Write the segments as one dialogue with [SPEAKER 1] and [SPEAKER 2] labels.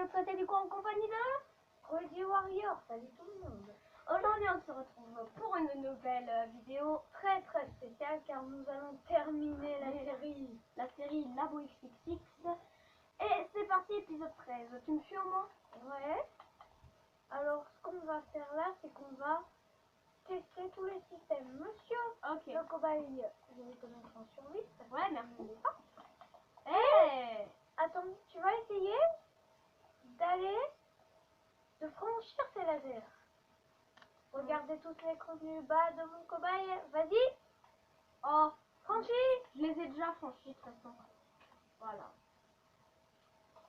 [SPEAKER 1] l'autre côté du coin en compagnie de
[SPEAKER 2] Rudy Warrior, salut tout le monde.
[SPEAKER 1] Aujourd'hui on se retrouve pour une nouvelle vidéo
[SPEAKER 2] Très spéciale car nous allons terminer la série
[SPEAKER 1] Labo XXX. Et c'est parti, épisode 13. Tu me suis au moins?
[SPEAKER 2] Ouais. Alors ce qu'on va faire là, c'est qu'on va tester tous les systèmes. Monsieur le cobaye, je vais te mettre en survie.
[SPEAKER 1] Ouais, merci.
[SPEAKER 2] Attends, tu vas essayer de franchir ces lasers. Regardez tous les contenus bas de mon cobaye. Vas-y.
[SPEAKER 1] Oh,
[SPEAKER 2] franchis.
[SPEAKER 1] Je les ai déjà franchis de toute façon. Voilà.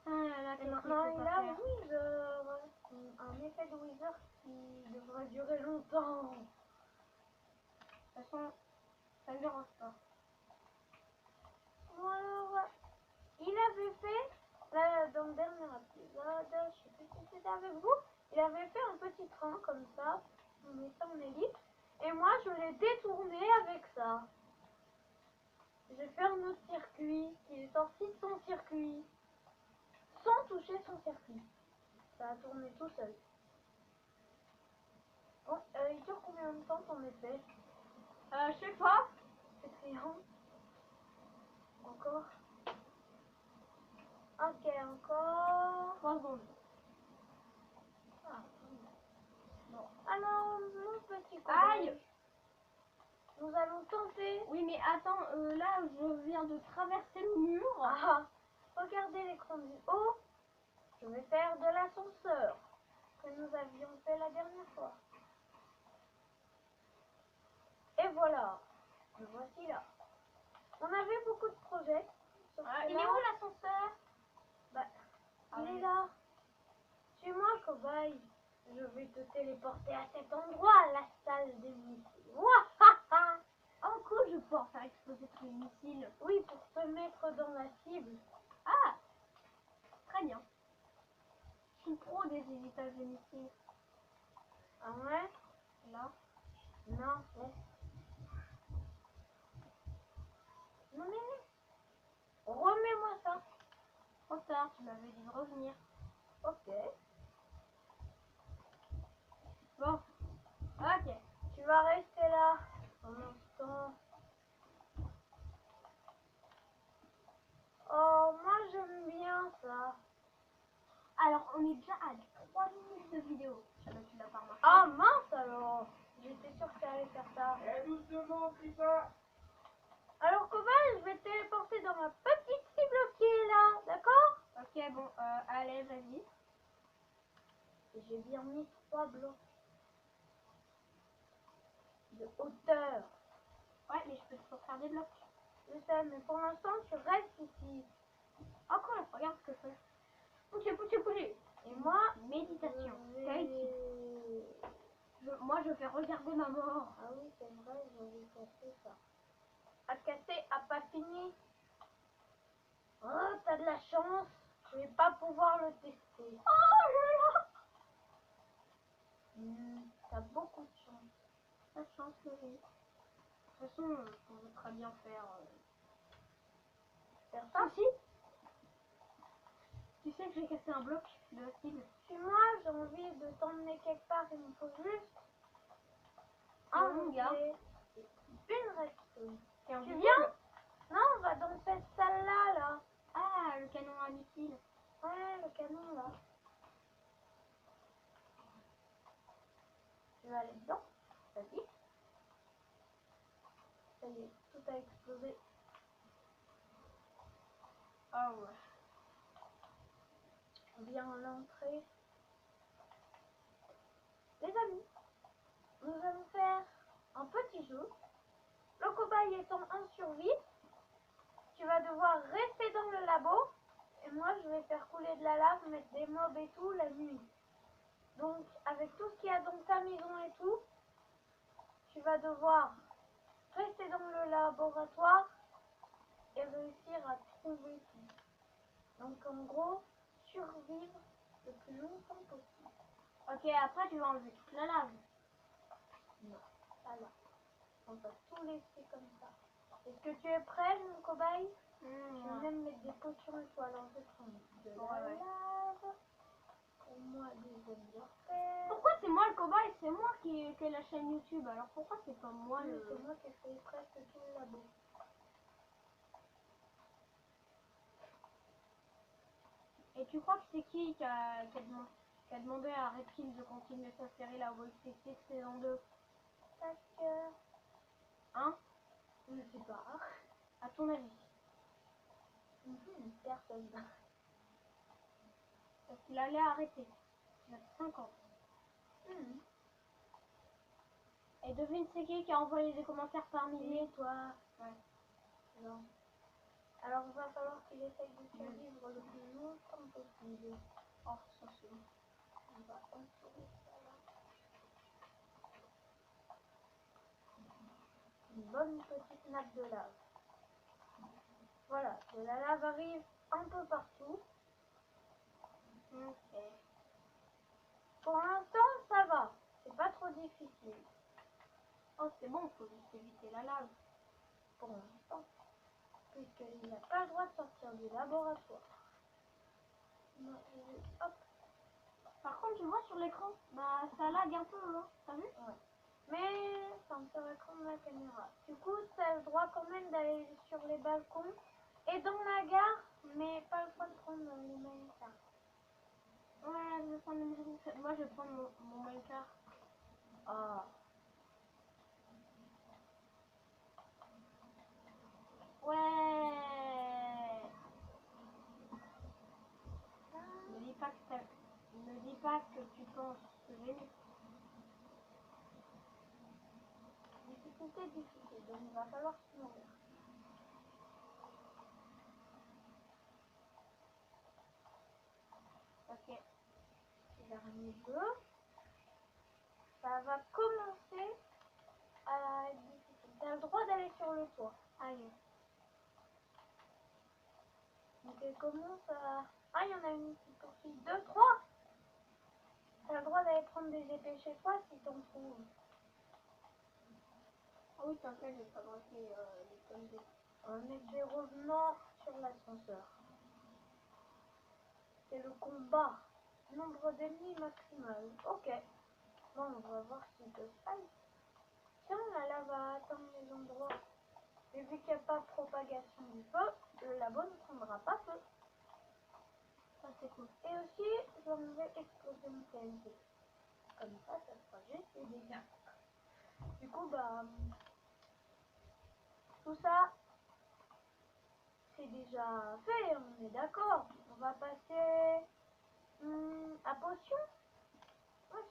[SPEAKER 2] Et maintenant il a Wither. Un effet de Wither qui devrait durer longtemps.
[SPEAKER 1] De toute façon, ça ne dérange pas.
[SPEAKER 2] Bon alors, il avait fait, là, dans le dernier épisode, je sais plus si c'était avec vous, il avait fait un petit train comme ça, on met ça en ellipse, et moi je l'ai détourné avec ça. J'ai fait un autre circuit qui est sorti de son circuit, sans toucher son circuit. Ça a tourné tout seul. Bon, il dure combien de temps ton effet?
[SPEAKER 1] Je sais pas.
[SPEAKER 2] C'est criant. Encore. Ok, encore.
[SPEAKER 1] 3 secondes.
[SPEAKER 2] Ah, bon. Alors, mon petit cobaye.
[SPEAKER 1] Aïe!
[SPEAKER 2] Nous allons tenter.
[SPEAKER 1] Oui, mais attends, là, je viens de traverser le mur.
[SPEAKER 2] Ah, regardez l'écran du haut. Je vais faire de l'ascenseur que nous avions fait la dernière fois. Et voilà, me voici là. On avait beaucoup de projets.
[SPEAKER 1] Il est où l'ascenseur?
[SPEAKER 2] Bah, il est là. Suis-moi, cobaye. Je vais te téléporter à cet endroit, la salle des missiles. Ouahaha!
[SPEAKER 1] Oh cool, je vais pouvoir faire exploser tous les missiles.
[SPEAKER 2] Oui, pour te mettre dans la cible.
[SPEAKER 1] Ah, très bien. Je suis pro des évitages de missiles.
[SPEAKER 2] Ah ouais?
[SPEAKER 1] Là.
[SPEAKER 2] Non, laisse. Non mais remets-moi ça.
[SPEAKER 1] Trop tard, tu m'avais dit de revenir.
[SPEAKER 2] Ok.
[SPEAKER 1] Bon, ok.
[SPEAKER 2] Tu vas rester là un instant. Oh, moi j'aime bien ça.
[SPEAKER 1] Alors, on est déjà à 3 minutes de vidéo. Tu l'as pas remarqué.
[SPEAKER 2] Ah mince alors. J'étais sûre que tu allais faire ça.
[SPEAKER 3] Doucement, Pita.
[SPEAKER 2] Alors cobaye, je vais te téléporter dans ma petite cible qui est là, d'accord?
[SPEAKER 1] Ok, bon, allez, vas-y.
[SPEAKER 2] J'ai bien mis 3 blocs de hauteur.
[SPEAKER 1] Ouais, mais je peux toujours faire des blocs.
[SPEAKER 2] Je sais, mais pour l'instant tu restes ici.
[SPEAKER 1] Oh cool, regarde ce que je fais. Poussez.
[SPEAKER 2] Et moi,
[SPEAKER 1] Méditation.
[SPEAKER 2] je
[SPEAKER 1] Moi, je vais regarder ma mort.
[SPEAKER 2] Ah oui, c'est vrai, j'avais cassé ça. À casser, à pas fini. Oh, t'as de la chance. Je vais pas pouvoir le tester.
[SPEAKER 1] Oh là là.
[SPEAKER 2] T'as beaucoup de chance.
[SPEAKER 1] La chance, oui. De toute façon, on veut très bien faire
[SPEAKER 2] ça
[SPEAKER 1] aussi. Tu sais que j'ai cassé un bloc de la cible.
[SPEAKER 2] Suis-moi, j'ai envie de t'emmener quelque part. Il me faut juste un
[SPEAKER 1] gars.
[SPEAKER 2] une redstone.
[SPEAKER 1] Tu
[SPEAKER 2] viens? Non, on va dans cette salle-là, là.
[SPEAKER 1] Ah, le canon à missile.
[SPEAKER 2] Ouais, le canon, là. Tu vas aller dedans? Vas-y. Ça y est, tout a explosé.
[SPEAKER 1] Ah ouais.
[SPEAKER 2] Viens à l'entrée. Les amis, nous allons faire un petit jeu. Le cobaye étant en survie, tu vas devoir rester dans le labo. Et moi, je vais faire couler de la lave, mettre des mobs et tout la nuit. Donc, avec tout ce qu'il y a dans ta maison et tout, tu vas devoir rester dans le laboratoire et réussir à trouver tout. Donc, en gros, survivre le plus longtemps possible.
[SPEAKER 1] Ok, après tu vas enlever toute la lave.
[SPEAKER 2] Non, ça là. On va tout laisser comme ça. Est-ce que tu es prêt, mon cobaye? Je vais même mettre des potions et tout. Alors, je prends de la lave. pour moi des anniversaires.
[SPEAKER 1] Pourquoi c'est moi le cobaye? C'est moi qui ai la chaîne YouTube. Alors pourquoi c'est pas moi
[SPEAKER 2] Oui,
[SPEAKER 1] le...
[SPEAKER 2] c'est moi qui ai fait presque tout le labo.
[SPEAKER 1] Et tu crois que c'est qui a demandé à Redfield de continuer sa série la Voice Six saison 2?
[SPEAKER 2] Parce que...
[SPEAKER 1] Hein?
[SPEAKER 2] Je ne sais pas.
[SPEAKER 1] À ton avis?
[SPEAKER 2] Personne.
[SPEAKER 1] Parce qu'il allait arrêter. Il a 5 ans. Et devine c'est qui a envoyé des commentaires par milliers?
[SPEAKER 2] Et toi?
[SPEAKER 1] Ouais.
[SPEAKER 2] Non. Alors il va falloir qu'il essaye de survivre le plus longtemps possible.
[SPEAKER 1] Oh, ça c'est bon.
[SPEAKER 2] On va entourer ça là. Une bonne petite nappe de lave. Voilà, de la lave arrive un peu partout.
[SPEAKER 1] Ok.
[SPEAKER 2] Pour l'instant, ça va. C'est pas trop difficile.
[SPEAKER 1] Oh, c'est bon, faut juste éviter la lave.
[SPEAKER 2] Pour l'instant. Puisqu'il n'a pas le droit de sortir du laboratoire. Moi, je vais... Hop.
[SPEAKER 1] Par contre, tu vois sur l'écran, bah ça lag un peu, hein. T'as vu?
[SPEAKER 2] Ouais. Mais ça me fait écran de la caméra. Du coup, tu as le droit quand même d'aller sur les balcons et dans la gare, mais pas le droit de prendre les minecart.
[SPEAKER 1] Ouais, je vais prendre le minecart. Moi, je vais prendre mon minecart.
[SPEAKER 2] Ah.
[SPEAKER 1] Ouais. Ne dis pas que ne dis pas que tu penses que j'ai mis.
[SPEAKER 2] Difficulté difficile, donc il va falloir se nourrir.
[SPEAKER 1] Ok.
[SPEAKER 2] Dernier jeu. Ça va commencer à être difficile. Tu as le droit d'aller sur le toit.
[SPEAKER 1] Allez.
[SPEAKER 2] Donc elle commence à... Ah, il y en a une qui poursuit. 2, 3. Tu as le droit d'aller prendre des épées chez toi si t'en trouves.
[SPEAKER 1] Ah oui, t'inquiète, j'ai fabriqué les tonnes de...
[SPEAKER 2] Mais c'est revenant sur l'ascenseur. C'est le combat. Nombre d'ennemis maximal. Ok. Bon, on va voir s'il peut se faire. Tiens, la lave va atteindre les endroits. Et vu qu'il n'y a pas de propagation du feu, le labo ne prendra pas feu.
[SPEAKER 1] Ça, c'est cool.
[SPEAKER 2] Et aussi, je vais enlever explosion TNT. Comme ça sera juste des dégâts. Du coup, bah... Tout ça, c'est déjà fait, on est d'accord. On va passer à potion. Ouais,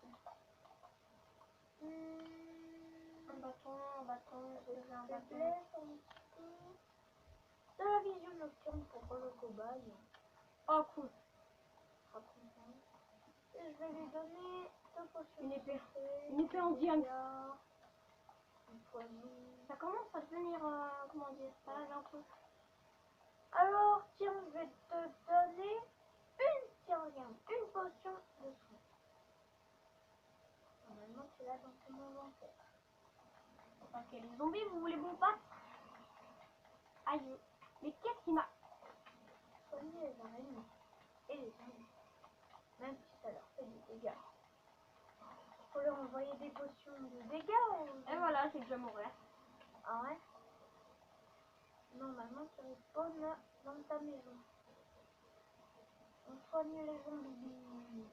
[SPEAKER 1] Un bâton, je veux un bâton.
[SPEAKER 2] faiblesse, un petit peu. De la vision nocturne pour le cobaye.
[SPEAKER 1] Oh, cool.
[SPEAKER 2] Et je vais lui donner 2 potions.
[SPEAKER 1] Une épée.
[SPEAKER 2] santé,
[SPEAKER 1] Une épée en
[SPEAKER 2] des
[SPEAKER 1] diamant.
[SPEAKER 2] dégâts, un poison.
[SPEAKER 1] Ça commence à devenir, comment dire, ça lag un peu.
[SPEAKER 2] Alors, tiens, je vais te donner tiens, regarde, une potion de soin. Normalement, tu l'as dans ton inventaire.
[SPEAKER 1] Ok, les zombies, vous voulez vous battre? Aïe. Mais qu'est-ce qui m'a...
[SPEAKER 2] Soigner les araignées et les zombies. Même si ça leur fait des dégâts. Faut leur envoyer des potions de dégâts ou...
[SPEAKER 1] Et voilà, j'ai déjà mourir.
[SPEAKER 2] Ah ouais? Normalement, tu respawns dans ta maison. On soigne les zombies.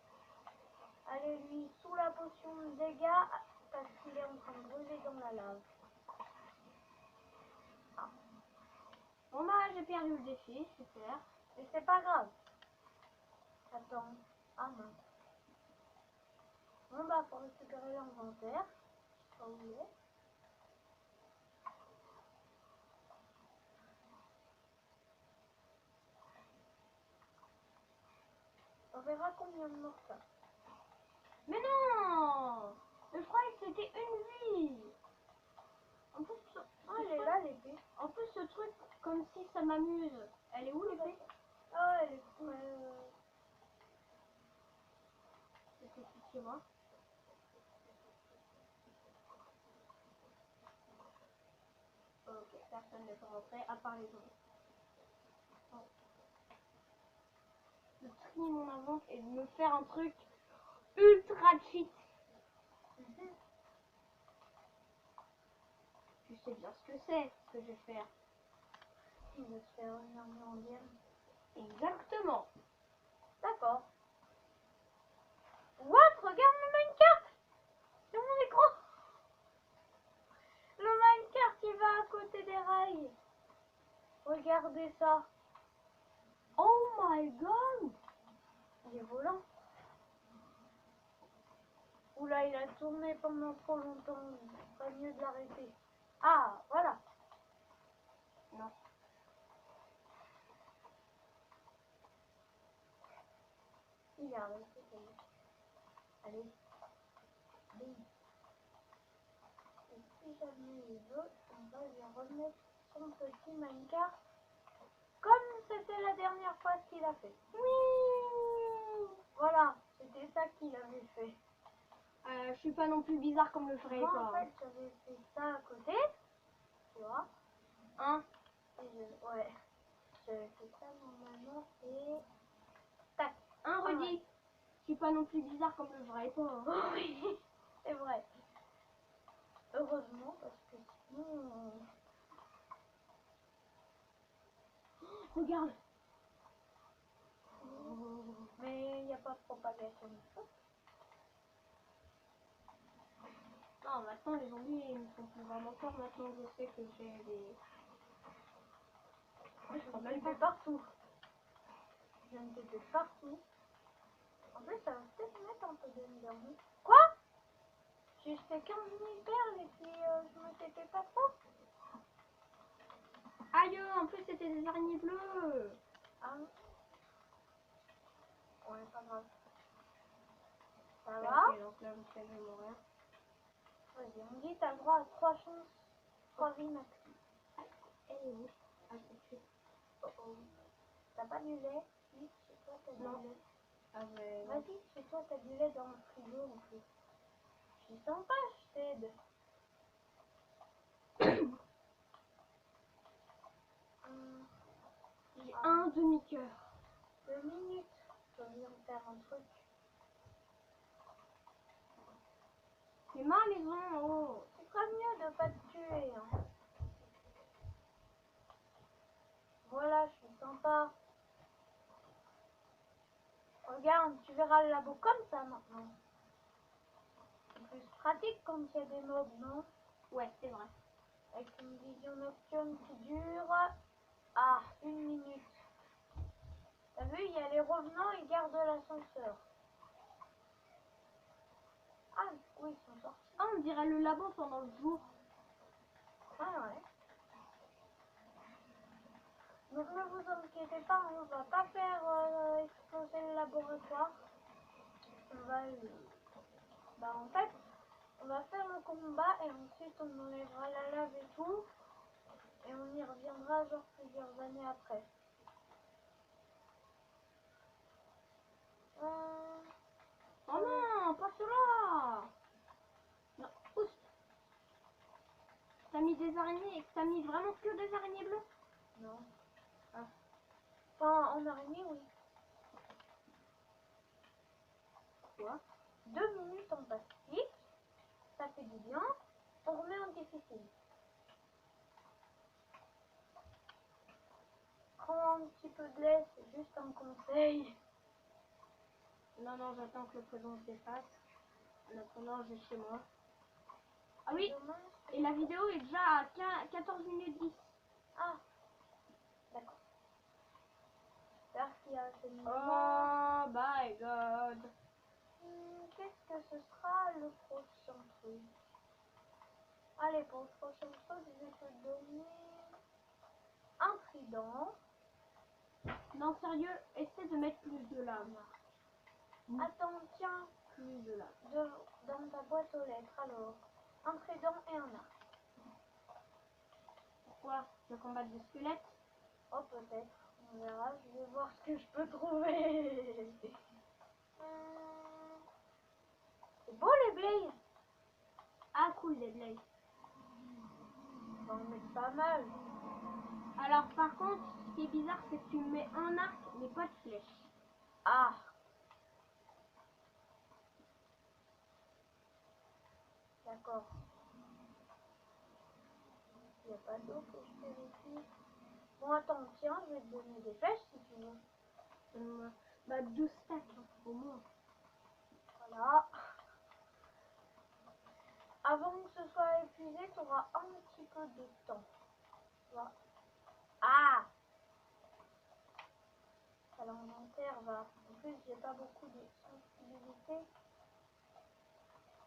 [SPEAKER 2] Allez, lui, sous la potion de dégâts, parce qu'il est en train de brûler dans la lave. Ah.
[SPEAKER 1] Bon bah, j'ai perdu le défi, super.
[SPEAKER 2] Mais c'est pas grave. Attends. Ah mince. Bon bah, faut récupérer l'inventaire. Je sais pas où il est. On verra combien de morts ça.
[SPEAKER 1] Mais non! Je croyais que c'était une vie. En plus,
[SPEAKER 2] Elle est là, l'épée.
[SPEAKER 1] en plus, ce truc, comme si ça m'amuse. Elle est où l'épée?
[SPEAKER 2] Ah, elle est près.
[SPEAKER 1] C'était chez moi. Ok, personne ne peut rentrer à part les zombies. Oh. fini mon invente et de me faire un truc ultra cheat. Tu sais bien ce que c'est, ce que je vais faire.
[SPEAKER 2] Il veut se faire une armée indienne.
[SPEAKER 1] Exactement.
[SPEAKER 2] D'accord. What? Regarde le Minecraft sur mon écran. Le Minecraft, il va à côté des rails. Regardez ça.
[SPEAKER 1] Oh my god.
[SPEAKER 2] Il est volant. Oula, il a tourné pendant trop longtemps. C'est pas mieux de l'arrêter. Ah, voilà.
[SPEAKER 1] Non.
[SPEAKER 2] Il a arrêté. Ça y est. Allez. Bim. Et si jamais il veut, on va lui remettre son petit Minecraft. Comme c'était la dernière fois qu'il a fait.
[SPEAKER 1] Oui.
[SPEAKER 2] Voilà, c'était ça qu'il avait fait.
[SPEAKER 1] Je suis pas non plus bizarre comme le ferait
[SPEAKER 2] Moi,
[SPEAKER 1] toi.
[SPEAKER 2] en fait, j'avais fait ça à côté, tu vois.
[SPEAKER 1] Hein?
[SPEAKER 2] Ouais, j'avais fait ça normalement et... Tac.
[SPEAKER 1] Un
[SPEAKER 2] Ah
[SPEAKER 1] redit.
[SPEAKER 2] ouais.
[SPEAKER 1] Je suis pas non plus bizarre comme le ferait toi. Hein.
[SPEAKER 2] Oui, c'est vrai. Heureusement, parce que sinon...
[SPEAKER 1] Regarde.
[SPEAKER 2] Mais il n'y a pas de propagation de feu.
[SPEAKER 1] Non, maintenant les zombies ils ne sont plus vraiment peur. Maintenant je sais que j'ai des...
[SPEAKER 2] Je m'en fais partout. Je me fais partout. En fait, ça va peut-être mettre un peu de lumière. Quoi? J'ai fait 15 000 perles et puis je me tapais pas trop.
[SPEAKER 1] Aïe, en plus c'était des araignées bleues.
[SPEAKER 2] Ah. Ouais, pas grave. Ça
[SPEAKER 1] Ok,
[SPEAKER 2] va?
[SPEAKER 1] donc là je sais que je vais mourir.
[SPEAKER 2] Vas-y, on dit t'as le droit à 3 chances, 3 vies max.
[SPEAKER 1] Elle est où? Ah, c'est dessus.
[SPEAKER 2] Oh oh. T'as pas du lait? Si, chez toi t'as du
[SPEAKER 1] Non.
[SPEAKER 2] lait.
[SPEAKER 1] Ah, mais...
[SPEAKER 2] Vas-y, chez toi t'as du lait dans le frigo en plus. Je suis sympa, je t'aide.
[SPEAKER 1] J'ai un demi-cœur.
[SPEAKER 2] 2 minutes. Je viens de faire un truc.
[SPEAKER 1] C'est mal les gens, oh.
[SPEAKER 2] Ce sera mieux de pas te tuer. Hein. Voilà, je suis sympa. Regarde, tu verras le labo comme ça maintenant. C'est plus pratique quand il y a des mobs, non?
[SPEAKER 1] Ouais, c'est vrai.
[SPEAKER 2] Avec une vision nocturne qui dure 1 minute. T'as vu, il y a les revenants, ils gardent l'ascenseur. Ah, oui, ils sont sortis.
[SPEAKER 1] Ah, on dirait le labo pendant le jour.
[SPEAKER 2] Ah ouais. Donc ne vous inquiétez pas, on va pas faire exploser le laboratoire. On va... en fait, on va faire le combat et ensuite on enlèvera la lave et tout. Et on y reviendra genre plusieurs années après.
[SPEAKER 1] Oh non, pas cela. Non, oust. T'as mis des araignées, t'as mis vraiment que des araignées bleues?
[SPEAKER 2] Non.
[SPEAKER 1] Ah.
[SPEAKER 2] Enfin, en araignée, oui.
[SPEAKER 1] Quoi?
[SPEAKER 2] 2 minutes en plastique. Ça fait du bien. On remet en difficile. Prends un petit peu de lait, c'est juste un conseil.
[SPEAKER 1] Non, non, j'attends que le présent se défasse. En attendant, je vais chez moi. Ah oui,
[SPEAKER 2] Dommage.
[SPEAKER 1] et la vidéo est déjà à 14 minutes 10.
[SPEAKER 2] Ah, d'accord. J'espère qu'il y a assez de mouvement.
[SPEAKER 1] Oh my god.
[SPEAKER 2] Qu'est-ce que ce sera le prochain truc? Allez, pour le prochain truc, je vais te donner un trident.
[SPEAKER 1] Non, sérieux, essaie de mettre plus de lave.
[SPEAKER 2] Attends, tiens,
[SPEAKER 1] Plus de lave.
[SPEAKER 2] dans ta boîte aux lettres, alors. Un trident et un arc.
[SPEAKER 1] Pourquoi? Je combattre des squelettes?
[SPEAKER 2] Oh, peut-être. On verra. Je vais voir ce que je peux trouver. C'est beau les blazes.
[SPEAKER 1] Ah cool, les blazes.
[SPEAKER 2] On va en mettre pas mal.
[SPEAKER 1] Alors par contre, ce qui est bizarre, c'est que tu mets un arc, mais pas de flèche.
[SPEAKER 2] Ah. D'accord. Il n'y a pas d'eau que je vérifie. Bon, attends, tiens, je vais te donner des flèches si tu veux.
[SPEAKER 1] Bah 2 stacks, hein, au moins.
[SPEAKER 2] Voilà. Avant que ce soit épuisé, tu auras un petit peu de temps. Voilà. Ah! À l'inventaire va. En plus, j'ai pas beaucoup de sensibilité.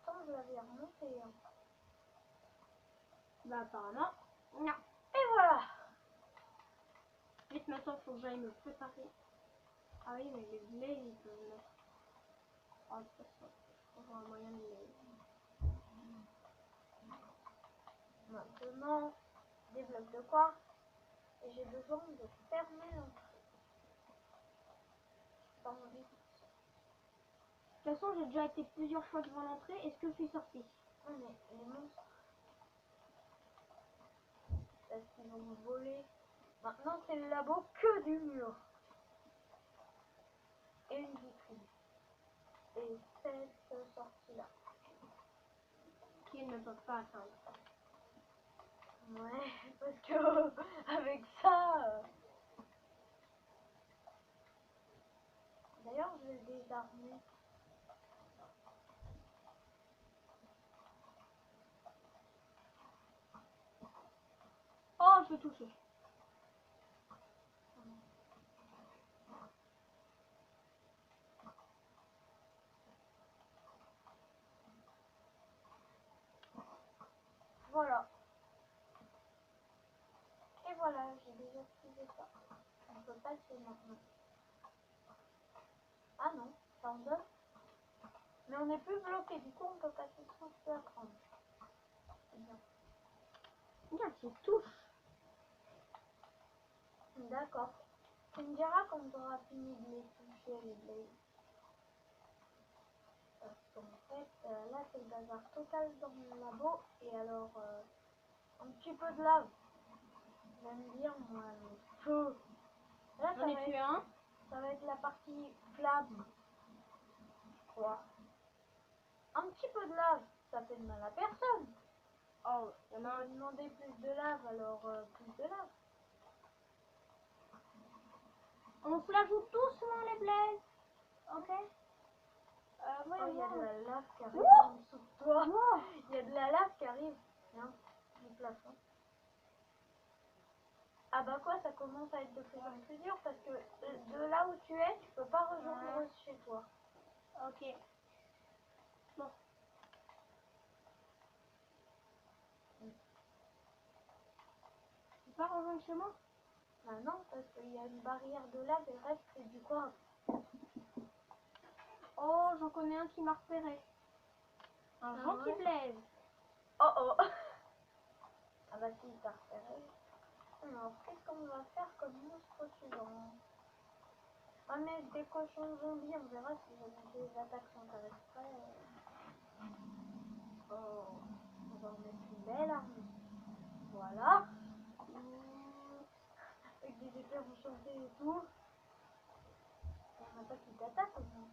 [SPEAKER 2] Pourtant, je l'avais remonté. Hein.
[SPEAKER 1] Bah apparemment, non.
[SPEAKER 2] Et voilà.
[SPEAKER 1] Vite, maintenant, faut que j'aille me préparer. Ah oui, mais les blés, ils peuvent mettre. Ah, de toute façon, je trouve un moyen de les...
[SPEAKER 2] Maintenant, des blocs de quartz. Et j'ai besoin de fermer l'entrée. Pas envie.
[SPEAKER 1] De toute façon, j'ai déjà été plusieurs fois devant l'entrée. Est-ce que je suis sortie?
[SPEAKER 2] Non, mais les monstres. Parce qu'ils vont me voler. Maintenant, c'est le labo que du mur. Et une vitrine. Et cette sortie-là.
[SPEAKER 1] Qu'ils ne peuvent pas atteindre.
[SPEAKER 2] Ouais, parce que avec ça... D'ailleurs, je vais le désarmer.
[SPEAKER 1] Oh, je peux toucher.
[SPEAKER 2] Voilà. Et voilà, j'ai déjà trouvé ça. On peut passer maintenant. Ah non, ça en donne. Mais on n'est plus bloqué, du coup on peut passer sans se faire prendre. C'est bien.
[SPEAKER 1] Regarde, c'est touche.
[SPEAKER 2] D'accord. Tu me diras quand tu auras fini de les toucher les blés. Parce qu'en fait, là c'est le bazar total dans mon labo. Et alors, un petit peu de lave. J'aime bien moi le feu. Là
[SPEAKER 1] J'en ai tué un.
[SPEAKER 2] ça va être la partie flamme. Quoi? Un petit peu de lave, ça fait de mal à personne.
[SPEAKER 1] Oh, il y en
[SPEAKER 2] On
[SPEAKER 1] a
[SPEAKER 2] m'a
[SPEAKER 1] un.
[SPEAKER 2] demandé plus de lave, alors plus de lave.
[SPEAKER 1] On se la joue doucement, les blés. Ok.
[SPEAKER 2] Oh, il y a de la lave qui arrive
[SPEAKER 1] Ouh
[SPEAKER 2] en dessous de toi.
[SPEAKER 1] Wow.
[SPEAKER 2] Il y a de la lave qui arrive. Hein, du plafond. Ah bah quoi, ça commence à être de plus en plus dur parce que de là où tu es, tu peux pas rejoindre chez toi.
[SPEAKER 1] Ok. Bon. Tu peux pas rejoindre chez moi?
[SPEAKER 2] Bah non, parce qu'il y a une barrière de lave et le reste c'est du quoi.
[SPEAKER 1] Oh, j'en connais un qui m'a repéré. Un
[SPEAKER 2] Ah
[SPEAKER 1] gentil
[SPEAKER 2] ouais.
[SPEAKER 1] blaze.
[SPEAKER 2] Oh oh. Ah bah si, t'as repéré. Alors, qu'est-ce qu'on va faire comme monstre suivant? Ah mais des cochons zombies, on verra si les attaques sont avec près. Oh, on va en mettre une belle armée. Voilà. Avec des épées enchantées et tout. Il n'y en a pas qui t'attaquent au moins.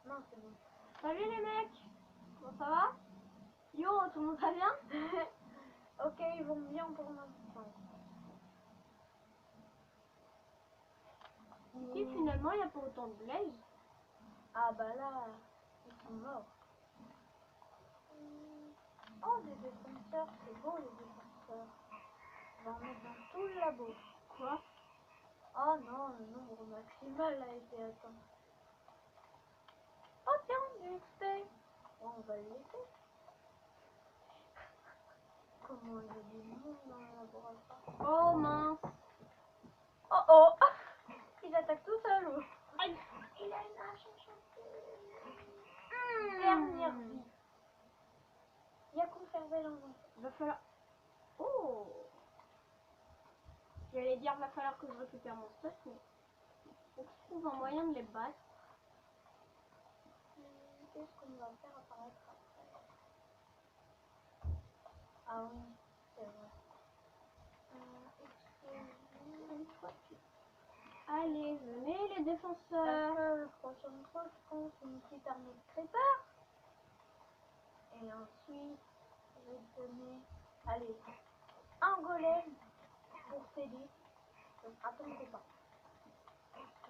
[SPEAKER 2] Non, c'est bon.
[SPEAKER 1] Salut les mecs. Bon, ça va? Yo, tout le monde va bien?
[SPEAKER 2] Ok, ils vont bien pour l'instant.
[SPEAKER 1] Ici, finalement, il n'y a pas autant de blaze.
[SPEAKER 2] Ah bah là, ils sont morts. Oh, des défenseurs, c'est beau les défenseurs. On va en mettre dans tout le labo.
[SPEAKER 1] Quoi?
[SPEAKER 2] Oh non, le nombre maximal a été atteint. Oh tiens, du XP. Bon, on va le laisser. Comment il y a du monde dans le laboratoire?
[SPEAKER 1] Oh mince.
[SPEAKER 2] Oh oh. Il attaque tout seul.
[SPEAKER 1] Aïe.
[SPEAKER 2] Il a une hache enchantée. Dernière vie. Il a conservé l'enfant.
[SPEAKER 1] Va falloir... Oh. J'allais dire, va falloir que je récupère mon stuff, mais... Faut que je trouve un moyen de les battre.
[SPEAKER 2] Qu'est-ce qu'on va faire apparaître après? Ah oui, c'est vrai. Explosion.
[SPEAKER 1] Allez, venez les
[SPEAKER 2] Parce
[SPEAKER 1] défenseurs.
[SPEAKER 2] que le prochain truc, je pense, une petite armée de creepers. Et ensuite, je vais te donner, allez, un golem pour t'aider. Ce sera ton copain.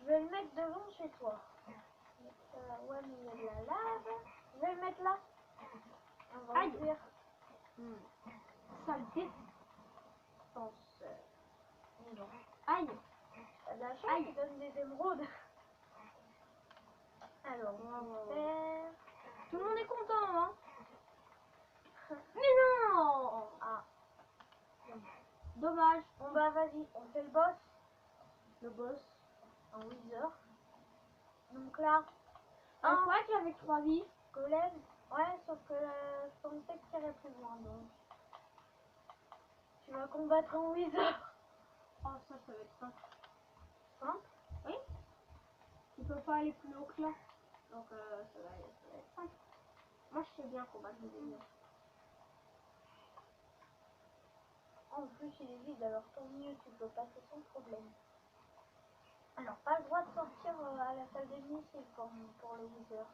[SPEAKER 2] Je vais le mettre devant chez toi. Ouais, mais il y a de la lave. Je vais le mettre là. On va
[SPEAKER 1] Aïe.
[SPEAKER 2] ouvrir.
[SPEAKER 1] Sale défenseur.
[SPEAKER 2] Non.
[SPEAKER 1] Aïe.
[SPEAKER 2] T'as de la chance,
[SPEAKER 1] Aïe.
[SPEAKER 2] il donne des émeraudes. Alors, on va faire...
[SPEAKER 1] Tout le monde est content, hein. Mais non.
[SPEAKER 2] Ah,
[SPEAKER 1] Dommage.
[SPEAKER 2] bon bah vas-y, on fait le boss
[SPEAKER 1] Le boss.
[SPEAKER 2] en Wither. Donc là,
[SPEAKER 1] Ah, je
[SPEAKER 2] un
[SPEAKER 1] croyais qu'il avait 3 vies.
[SPEAKER 2] golem. Ouais, sauf que je pensais que tu irais plus loin, donc. Tu vas combattre en Wither.
[SPEAKER 1] Oh, ça va être simple.
[SPEAKER 2] Simple.
[SPEAKER 1] Oui. Tu peux pas aller plus haut que là. Donc, ça va être simple. Moi, je sais bien combattre les ennemis.
[SPEAKER 2] En plus, il est vide, alors tant mieux, tu peux passer sans problème. Alors, pas le droit de sortir à la salle des missiles pour le Wither.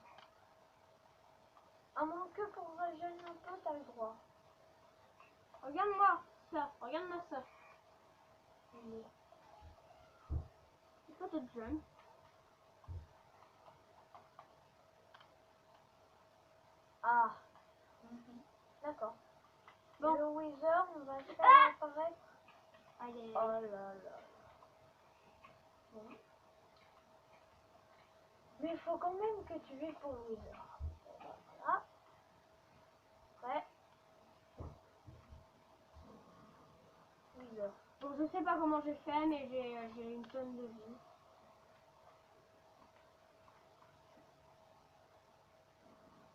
[SPEAKER 2] À moins que pour régénérer un peu, t'as le droit.
[SPEAKER 1] Regarde-moi ça. Regarde-moi ça.
[SPEAKER 2] Mais
[SPEAKER 1] Il faut te jeune.
[SPEAKER 2] ah. Mhm. D'accord.
[SPEAKER 1] Bon.
[SPEAKER 2] Le Wither, on va faire apparaître.
[SPEAKER 1] Allez.
[SPEAKER 2] Oh là là. Bon. Mais il faut quand même que tu vives pour le Wither. Voilà. Ouais. Wither.
[SPEAKER 1] Bon, je sais pas comment j'ai fait, mais j'ai une tonne de vie.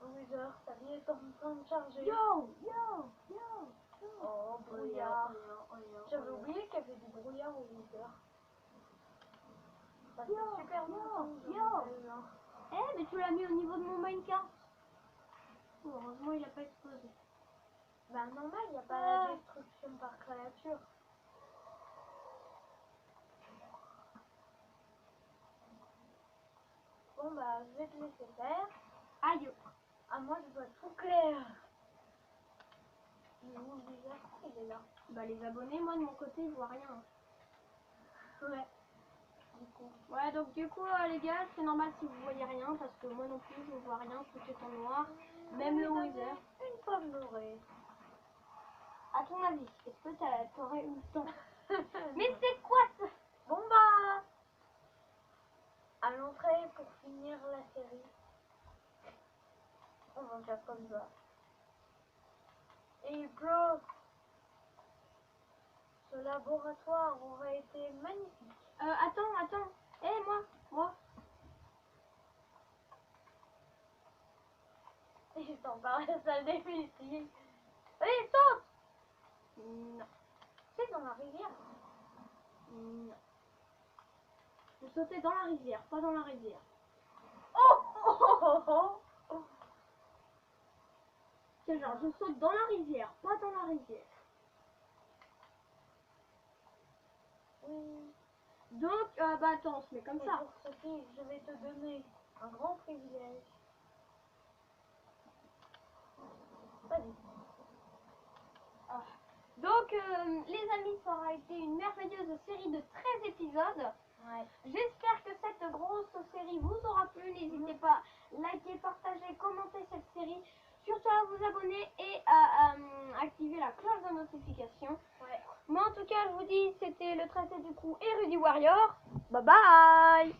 [SPEAKER 2] Wither, ta vie est en train de charger.
[SPEAKER 1] Yo.
[SPEAKER 2] Oh, brouillard.
[SPEAKER 1] Oh,
[SPEAKER 2] J'avais oublié qu'il y avait du brouillard au Wither. Ça fait
[SPEAKER 1] Yo,
[SPEAKER 2] super
[SPEAKER 1] yo,
[SPEAKER 2] longtemps que
[SPEAKER 1] yo.
[SPEAKER 2] j'en ai pas eu un.
[SPEAKER 1] Eh, mais tu l'as mis au niveau de mon minecart. Oh, heureusement, il a pas explosé.
[SPEAKER 2] Bah normal, il n'y a pas la destruction par créature. Bon bah je vais te laisser faire.
[SPEAKER 1] Aïe.
[SPEAKER 2] Ah moi je vois tout clair. Il est où le Wither? Il est là.
[SPEAKER 1] Bah, les abonnés, moi, de mon côté, ils voient rien.
[SPEAKER 2] Ouais. Du coup.
[SPEAKER 1] Ouais, donc du coup, les gars, c'est normal si vous voyez rien, parce que moi non plus, je vois rien, tout est en noir. Même le Wither.
[SPEAKER 2] Une pomme dorée.
[SPEAKER 1] À ton avis, est-ce que t'aurais eu le temps? Mais c'est quoi ça?
[SPEAKER 2] Bon bah à l'entrée pour finir la série. On va faire comme ça. Et il pleut. Ce laboratoire aurait été magnifique.
[SPEAKER 1] Attends. Eh, moi.
[SPEAKER 2] Il s'en part la salle des missiles. Allez, saute!
[SPEAKER 1] Non.
[SPEAKER 2] C'est dans la rivière.
[SPEAKER 1] Non. Je sautais dans la rivière, pas dans la rivière.
[SPEAKER 2] Oh.
[SPEAKER 1] C'est genre, je saute dans la rivière, pas dans la rivière.
[SPEAKER 2] Oui.
[SPEAKER 1] Donc, bah attends, on se met comme
[SPEAKER 2] Et
[SPEAKER 1] ça.
[SPEAKER 2] pour Sophie, je vais te donner un grand privilège. Vas-y.
[SPEAKER 1] Ah. Donc, les amis, ça aura été une merveilleuse série de 13 épisodes.
[SPEAKER 2] Ouais.
[SPEAKER 1] J'espère que cette grosse série vous aura plu. N'hésitez pas à liker, partager, commenter cette série. Surtout à vous abonner et à activer la cloche de notification.
[SPEAKER 2] Ouais.
[SPEAKER 1] Moi, en tout cas, je vous dis, c'était le tracé du crew et Rudy Warrior. Bye bye!